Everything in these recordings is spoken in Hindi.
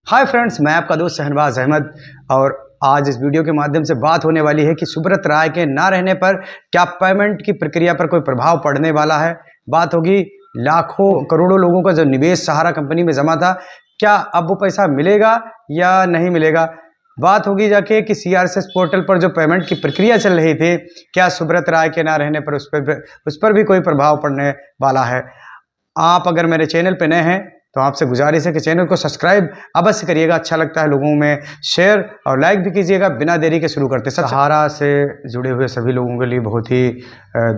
हाय फ्रेंड्स, मैं आपका दोस्त शहनवाज अहमद और आज इस वीडियो के माध्यम से बात होने वाली है कि सुब्रत राय के ना रहने पर क्या पेमेंट की प्रक्रिया पर कोई प्रभाव पड़ने वाला है। बात होगी लाखों करोड़ों लोगों का जो निवेश सहारा कंपनी में जमा था, क्या अब वो पैसा मिलेगा या नहीं मिलेगा। बात होगी जाके कि सीआरएसएस पोर्टल पर जो पेमेंट की प्रक्रिया चल रही थी, क्या सुब्रत राय के ना रहने पर उस पर भी कोई प्रभाव पड़ने वाला है। आप अगर मेरे चैनल पे नए हैं तो आपसे गुजारिश है कि चैनल को सब्सक्राइब अवश्य करिएगा। अच्छा लगता है लोगों में शेयर और लाइक भी कीजिएगा। बिना देरी के शुरू करते हैं। सहारा से जुड़े हुए सभी लोगों के लिए बहुत ही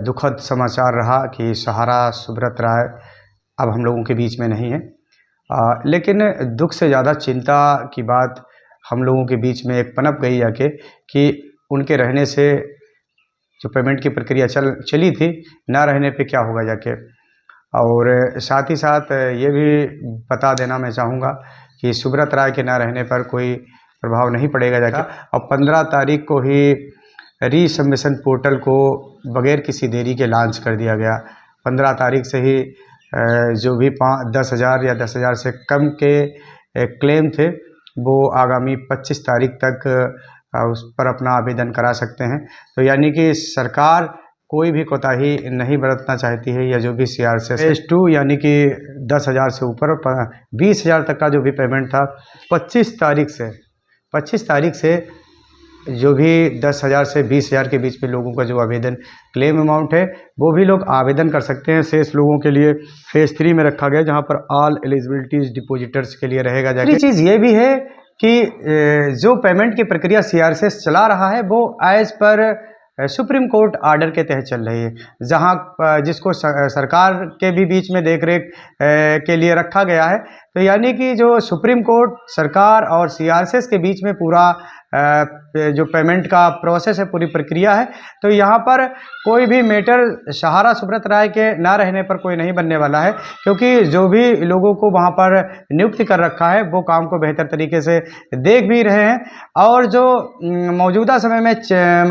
दुखद समाचार रहा कि सहारा सुब्रत राय अब हम लोगों के बीच में नहीं है। लेकिन दुख से ज़्यादा चिंता की बात हम लोगों के बीच में एक पनप गई जाके कि उनके रहने से जो पेमेंट की प्रक्रिया चली थी, ना रहने पे क्या होगा जाके। और साथ ही साथ ये भी बता देना मैं चाहूँगा कि सुब्रत राय के ना रहने पर कोई प्रभाव नहीं पड़ेगा जाके। और 15 तारीख को ही रीसबमिशन पोर्टल को बगैर किसी देरी के लॉन्च कर दिया गया। 15 तारीख से ही जो भी 10,000 या 10,000 से कम के क्लेम थे वो आगामी 25 तारीख तक उस पर अपना आवेदन करा सकते हैं। तो यानी कि सरकार कोई भी कोताही नहीं बरतना चाहती है, या जो भी सीआरएसएस फेज 2 यानी कि 10,000 से ऊपर 20,000 तक का जो भी पेमेंट था 25 तारीख से जो भी 10,000 से 20,000 के बीच में लोगों का जो आवेदन क्लेम अमाउंट है वो भी लोग आवेदन कर सकते हैं। शेष लोगों के लिए फेज 3 में रखा गया, जहां पर ऑल एलिजिबिलिटीज डिपोजिटर्स के लिए रहेगा। दूसरी चीज़ ये भी है कि जो पेमेंट की प्रक्रिया सीआरएसएस चला रहा है वो as per supreme court order के तहत चल रही है, जहां जिसको सरकार के भी बीच में देखरेख के लिए रखा गया है। तो यानी कि जो सुप्रीम कोर्ट, सरकार और सीआरएसएस के बीच में पूरा जो पेमेंट का प्रोसेस है, पूरी प्रक्रिया है। तो यहाँ पर कोई भी मैटर सहारा सुब्रत राय के ना रहने पर कोई नहीं बनने वाला है, क्योंकि जो भी लोगों को वहाँ पर नियुक्त कर रखा है वो काम को बेहतर तरीके से देख भी रहे हैं। और जो मौजूदा समय में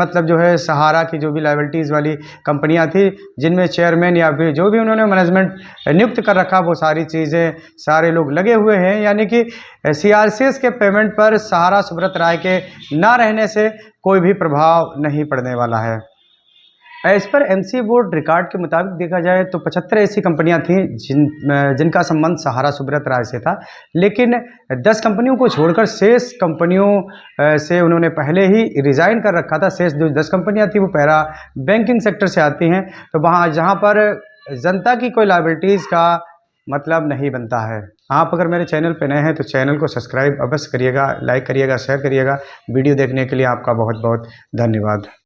मतलब जो है सहारा की जो भी लायबिलिटीज़ वाली कंपनियां थी, जिनमें चेयरमैन या फिर जो भी उन्होंने मैनेजमेंट नियुक्त कर रखा, वो सारी चीज़ें सारे लोग लगे हुए हैं। यानी कि सीआरएसएस के पेमेंट पर सहारा सुब्रत राय के ना रहने से कोई भी प्रभाव नहीं पड़ने वाला है। As per MC board record के मुताबिक देखा जाए तो 75 ऐसी कंपनियां थीं जिनका संबंध सहारा सुब्रत राय से था, लेकिन 10 कंपनियों को छोड़कर शेष कंपनियों से उन्होंने पहले ही रिज़ाइन कर रखा था। शेष जो 10 कंपनियां थी वो पैरा बैंकिंग सेक्टर से आती हैं, तो वहाँ जहाँ पर जनता की कोई लायबिलिटीज़ का मतलब नहीं बनता है। आप अगर मेरे चैनल पर नए हैं तो चैनल को सब्सक्राइब अवश्य करिएगा, लाइक करिएगा, शेयर करिएगा। वीडियो देखने के लिए आपका बहुत बहुत धन्यवाद।